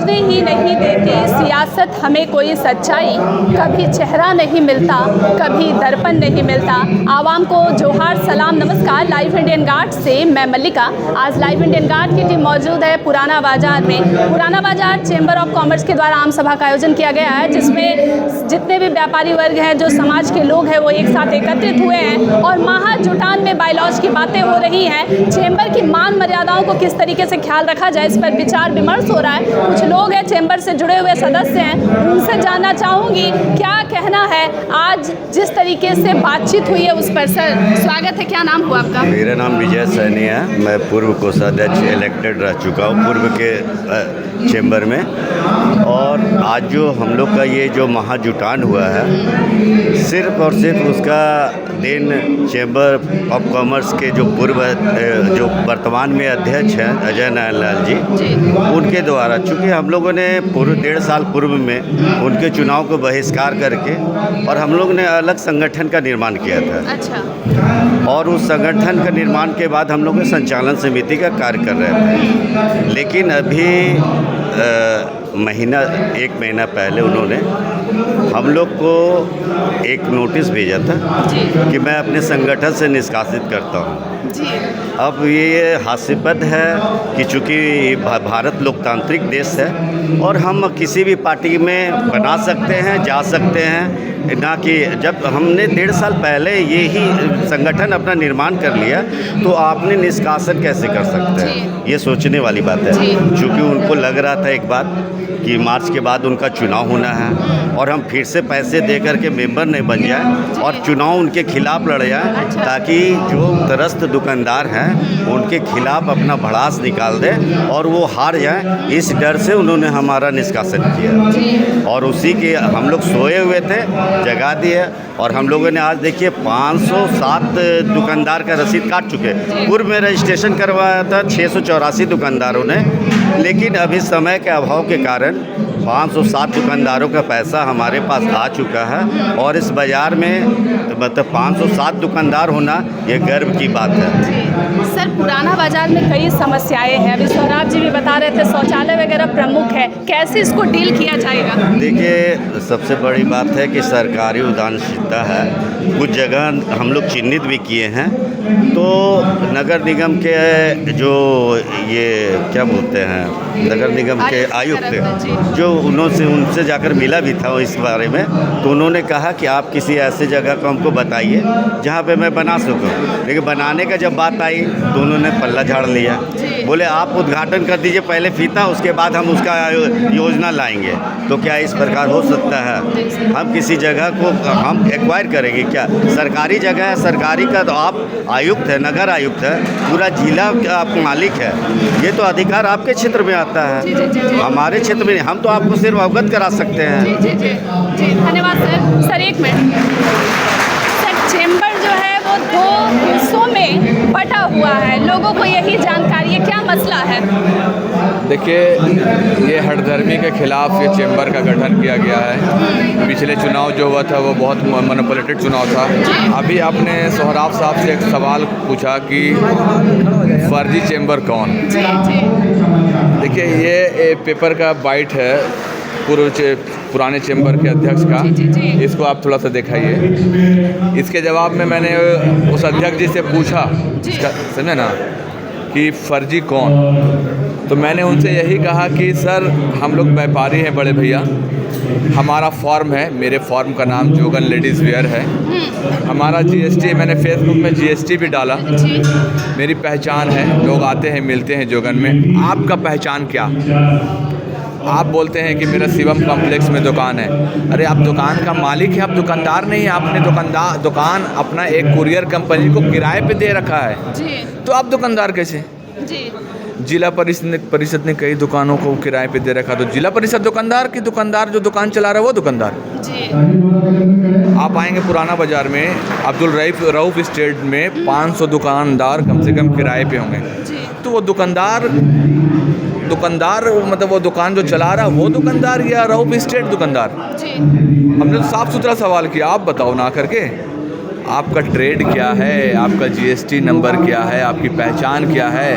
समझने ही नहीं देती सियासत हमें कोई सच्चाई, कभी चेहरा नहीं मिलता, कभी दर्पण नहीं मिलता। आवाम को जोहार सलाम नमस्कार। लाइव इंडियन गार्ड से मैं मल्लिका। आज लाइव इंडियन गार्ड की टीम मौजूद है पुराना बाजार में। पुराना बाजार चैम्बर ऑफ कॉमर्स के द्वारा आम सभा का आयोजन किया गया है, जिसमें जितने भी व्यापारी वर्ग हैं, जो समाज के लोग हैं, वो एक साथ एकत्रित हुए हैं और महाजुटान में बायलॉज की बातें हो रही हैं। चैम्बर की मान मर्यादाओं को किस तरीके से ख्याल रखा जाए, इस पर विचार विमर्श हो रहा है। कुछ लोग हैं चैम्बर से जुड़े हुए सदस्य हैं, उनसे जानना चाहूँगी क्या कहना है आज जिस तरीके से बातचीत हुई है उस पर। सर स्वागत है, क्या नाम हुआ आपका? मेरा नाम विजय सैनी है। मैं पूर्व कोषाध्यक्ष इलेक्टेड रह चुका हूँ पूर्व के चैम्बर में। और आज जो हम लोग का ये जो महाजुटान हुआ है, सिर्फ और सिर्फ उसका दिन चैम्बर ऑफ कॉमर्स के जो जो वर्तमान में अध्यक्ष हैं अजय नारायण लाल जी, उनके द्वारा, चूँकि हम लोगों ने पूर्व 1.5 साल पूर्व में उनके चुनाव को बहिष्कार करके और हम लोग ने अलग संगठन का निर्माण किया था। अच्छा। और उस संगठन का निर्माण के बाद हम लोग संचालन समिति का कार्य कर रहे थे। लेकिन अभी एक महीना पहले उन्होंने हम लोग को एक नोटिस भेजा था कि मैं अपने संगठन से निष्कासित करता हूँ। अब ये हास्यास्पद है कि चूँकि भारत लोकतांत्रिक देश है और हम किसी भी पार्टी में बना सकते हैं, जा सकते हैं, ना कि जब हमने 1.5 साल पहले ये ही संगठन अपना निर्माण कर लिया तो आपने निष्कासन कैसे कर सकते हैं? ये सोचने वाली बात है। चूँकि उनको लग रहा था एक बात कि मार्च के बाद उनका चुनाव होना है और हम फिर से पैसे दे करके मेंबर नहीं बन जाए और चुनाव उनके खिलाफ लड़ जाए, ताकि जो त्रस्त दुकानदार हैं उनके खिलाफ अपना भड़ास निकाल दे और वो हार जाए। इस डर से उन्होंने हमारा निष्कासन किया और उसी के हम लोग सोए हुए थे, जगा दिए। और हम लोगों ने आज देखिए 507 दुकानदार का रसीद काट चुके। पूर्व में रजिस्ट्रेशन करवाया था 684 दुकानदारों ने, लेकिन अभी समय के अभाव के कारण 507 दुकानदारों का पैसा हमारे पास आ चुका है और इस बाज़ार में मतलब 507 दुकानदार होना ये गर्व की बात है। सर पुराना बाजार में कई समस्याएं हैं, अभी सौराब जी भी बता रहे थे शौचालय वगैरह प्रमुख है, कैसे इसको डील किया जाएगा? देखिए, सबसे बड़ी बात है कि सरकारी उदासीनता है। कुछ जगह हम लोग चिन्हित भी किए हैं, तो नगर निगम के जो ये क्या बोलते हैं, नगर निगम के आयुक्त जो उनसे जाकर मिला भी था इस बारे में, तो उन्होंने कहा कि आप किसी ऐसे जगह को हमको बताइए जहाँ पे मैं बना सकूँ। लेकिन बनाने का जब बात आई तो उन्होंने पल्ला झाड़ लिया। बोले आप उद्घाटन कर दीजिए पहले फीता, उसके बाद हम उसका योजना लाएंगे। तो क्या इस प्रकार हो सकता है? हम किसी जगह को हम एक्वायर करेंगे क्या? सरकारी जगह है, सरकारी का तो आप आयुक्त है, नगर आयुक्त है, पूरा जिला का आप मालिक है। ये तो अधिकार आपके क्षेत्र में आता है, हमारे क्षेत्र में नहीं। हम तो आपको सिर्फ अवगत करा सकते हैं। जी धन्यवाद सर। सर एक मिनट, सर चैम्बर जो है वो 2 हिस्सों में बटा हुआ है, लोगों को यही जानकारी है, क्या मसला है? देखिए, ये हठधर्मी के खिलाफ ये चैम्बर का गठन किया गया है। पिछले चुनाव जो हुआ था वो बहुत मैनिपुलेटेड चुनाव था। अभी आपने सोहराब साहब से एक सवाल पूछा कि फर्जी चैम्बर कौन? देखिए, ये पेपर का बाइट है पुराने चैम्बर के अध्यक्ष का। इसको आप थोड़ा सा दिखाइए। इसके जवाब में मैंने उस अध्यक्ष जी से पूछा, समझे ना, कि फर्जी कौन? तो मैंने उनसे यही कहा कि सर हम लोग व्यापारी हैं बड़े भैया, हमारा फॉर्म है, मेरे फॉर्म का नाम जोगन लेडीज़ वेयर है, हमारा जीएसटी, मैंने फेसबुक में जीएसटी भी डाला, मेरी पहचान है, लोग आते हैं मिलते हैं जोगन में। आपका पहचान क्या? आप बोलते हैं कि मेरा शिवम कॉम्प्लेक्स में दुकान है। अरे आप दुकान का मालिक हैं, आप दुकानदार नहीं हैं। आपने दुकान अपना एक कुरियर कंपनी को किराए पे दे रखा है जी। तो आप दुकानदार कैसे? जी। जिला परिषद ने कई दुकानों को किराए पे दे रखा, तो जिला परिषद दुकानदार की दुकानदार जो दुकान चला रहा है वो दुकानदार जी। आप आएंगे पुराना बाजार में, अब्दुल रऊफ स्टेट में 500 दुकानदार कम से कम किराए पे होंगे। तो वो दुकानदार मतलब वो दुकान जो चला रहा वो दुकानदार या रऊफ स्टेट दुकानदार? हमने तो साफ सुथरा सवाल किया, आप बताओ ना करके। आपका ट्रेड क्या है, आपका जीएसटी नंबर क्या है, आपकी पहचान क्या है।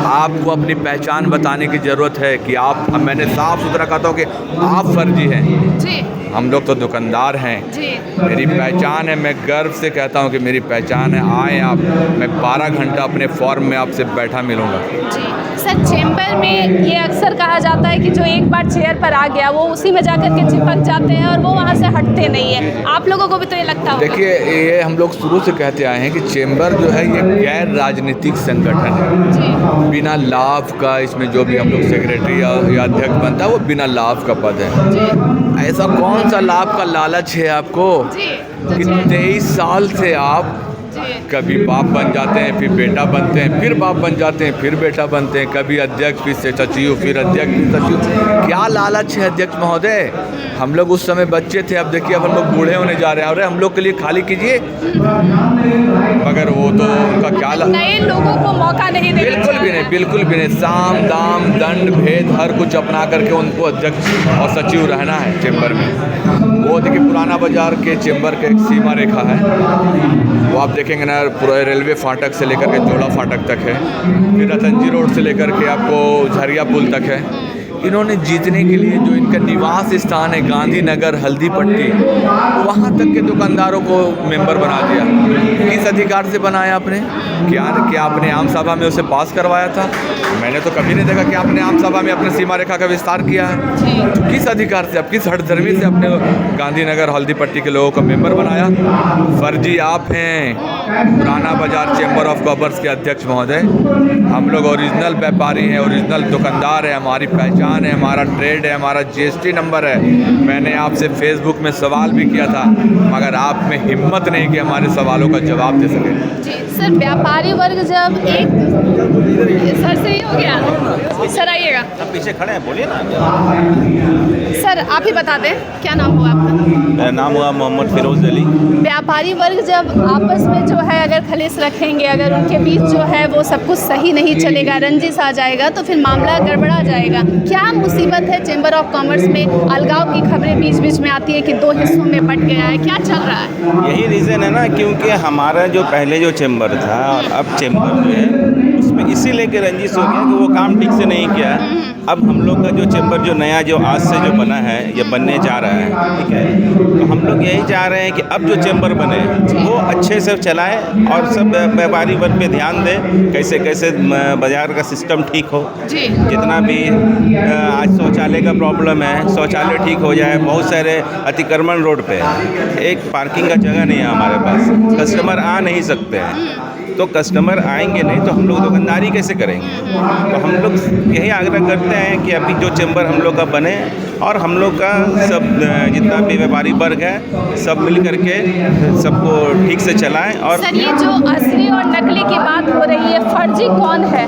आपको अपनी पहचान बताने की ज़रूरत है कि आप, मैंने साफ सुथरा कहता हूँ कि आप फर्जी हैं जी हम लोग तो दुकानदार हैं। जी मेरी पहचान है, मैं गर्व से कहता हूँ कि मेरी पहचान है। आए आप, मैं 12 घंटा अपने फॉर्म में आपसे बैठा मिलूँगा। जी सर, चेंबर में ये अक्सर कहा जाता है कि जो एक बार चेयर पर आ गया वो उसी में जाकर के चिपक जाते हैं और वो वहाँ से हटते नहीं है। आप लोगों को भी तो ये लगता होगा? देखिए, ये हम लोग शुरू से कहते आए हैं कि चेंबर जो है ये गैर राजनीतिक संगठन है। जी बिना लाभ का इसमें जो भी हम लोग सेक्रेटरी या अध्यक्ष बनता है वो बिना लाभ का पद है। जी ऐसा कौन सा लाभ का लालच है आपको जी कि 23 साल से आप जी कभी बाप बन जाते हैं, फिर बेटा बनते हैं, फिर बाप बन जाते हैं, फिर बेटा बनते हैं, कभी अध्यक्ष, फिर सचिव, फिर अध्यक्ष, फिर सचिव। क्या लालच है अध्यक्ष महोदय? हम लोग उस समय बच्चे थे, अब देखिए अब हम लोग बूढ़े होने जा रहे हैं। अरे हम लोग के लिए खाली कीजिए। मगर वो तो उनका क्या नए लोगों को मौका नहीं देना बिल्कुल भी नहीं, बिल्कुल भी नहीं। साम दाम दंड भेद हर कुछ अपना करके उनको अध्यक्ष और सचिव रहना है चेंबर में। वो देखिए पुराना बाजार के चेंबर के एक सीमा रेखा है, वो आप देखेंगे ना, पूरा रेलवे फाटक से लेकर के जोड़ा फाटक तक है, फिर रतनजी रोड से लेकर के आपको झरिया पुल तक है। इन्होंने जीतने के लिए जो इनका निवास स्थान है गांधीनगर हल्दी पट्टी, वहाँ तक के दुकानदारों को मेंबर बना दिया। किस अधिकार से बनाया आपने? क्या आपने आम सभा में उसे पास करवाया था? मैंने तो कभी नहीं देखा कि आपने आम सभा में अपने सीमा रेखा का विस्तार किया है। तो किस अधिकार से, आप किस हठधर्मी से अपने गांधीनगर हल्दी पट्टी के लोगों को मेंबर बनाया? फर्जी आप हैं। पुराना बाजार चेंबर ऑफ कॉमर्स के अध्यक्ष महोदय, हम लोग ओरिजिनल व्यापारी हैं, ओरिजिनल दुकानदार हैं, हमारी पहचान है, हमारा ट्रेड है, हमारा जीएसटी नंबर है। मैंने आपसे फेसबुक में सवाल भी किया था, मगर आप में हिम्मत नहीं कि हमारे सवालों का जवाब दे सके। जी सर, व्यापारी वर्ग जब एक सर से ही हो गया, सर आइएगा, आप पीछे खड़े हैं, बोलिए ना। सर आप ही बता दें क्या नाम हुआ आपका? मेरा नाम हुआ मोहम्मद फिरोज़ अली। व्यापारी वर्ग जब आपस में जो है अगर खलीस रखेंगे, अगर उनके बीच जो है वो सब कुछ सही नहीं चलेगा, रंजिश आ जाएगा, तो फिर मामला गड़बड़ा जाएगा। क्या मुसीबत है चेंबर ऑफ कॉमर्स में? अलगाव की खबरें बीच बीच में आती है कि 2 हिस्सों में बंट गया है, क्या चल रहा है? यही रीज़न है ना, क्योंकि हमारा जो पहले जो चेंबर था और अब चेंबर जो है उसमें इसी लेके रंजिश हो गया कि वो काम ठीक से नहीं किया। अब हम लोग का जो चेंबर जो नया जो आज से जो बना है या बनने जा रहा है, ठीक है, तो हम लोग यही चाह रहे हैं कि अब जो चेंबर बने वो अच्छे से चलाए और सब व्यापारी वर्ग पे ध्यान दे, कैसे कैसे बाज़ार का सिस्टम ठीक हो। जी जितना भी आज शौचालय का प्रॉब्लम है, शौचालय ठीक हो जाए। बहुत सारे अतिक्रमण रोड पे एक पार्किंग का जगह नहीं है हमारे पास, कस्टमर आ नहीं सकते हैं, तो कस्टमर आएंगे नहीं तो हम लोग दुकानदारी कैसे करेंगे? तो हम लोग यही आग्रह करते हैं कि अभी जो चेंबर हम लोग का बने और हम लोग का सब जितना भी व्यापारी वर्ग है सब मिल करके सबको ठीक से चलाएं। और सर, ये जो असली और नकली की बात हो रही है, फर्जी कौन है?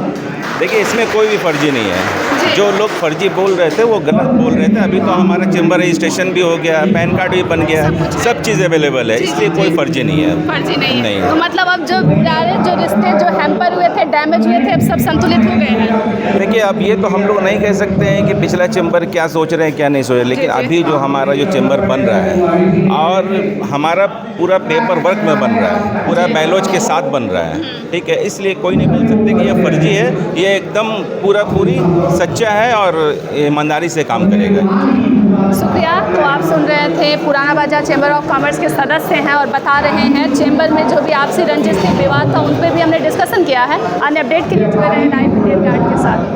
देखिए, इसमें कोई भी फर्जी नहीं है। जो लोग फर्जी बोल रहे थे वो गलत बोल रहे थे। अभी तो हमारा चेंबर रजिस्ट्रेशन भी हो गया, पैन कार्ड भी बन गया, सब चीज़ अवेलेबल है, इसलिए कोई फर्जी नहीं है। फर्जी नहीं है। नहीं। तो मतलब अब जो पुराने जो रिश्ते जो हैम्पर हुए थे, डैमेज हुए थे, अब सब संतुलित हो गए हैं। देखिए, अब ये तो हम लोग नहीं कह सकते हैं कि पिछला चेंबर क्या सोच रहे हैं क्या नहीं सोच रहे, लेकिन अभी जो हमारा जो चेंबर बन रहा है और हमारा पूरा पेपर वर्क में बन रहा है, पूरा बैलोज के साथ बन रहा है, ठीक है, इसलिए कोई नहीं बोल सकते कि ये फर्जी है। ये एकदम पूरी सच्चा है और ईमानदारी से काम करेगा। शुक्रिया। तो आप सुन रहे थे पुराना बाजार चेंबर ऑफ कॉमर्स के सदस्य हैं और बता रहे हैं चेंबर में जो भी आपसी रंजिश थी, विवाद था, उन पर भी हमने डिस्कशन किया है। अन्य अपडेट के लिए जुड़े रहे लाइव इंडियन गार्ड के साथ।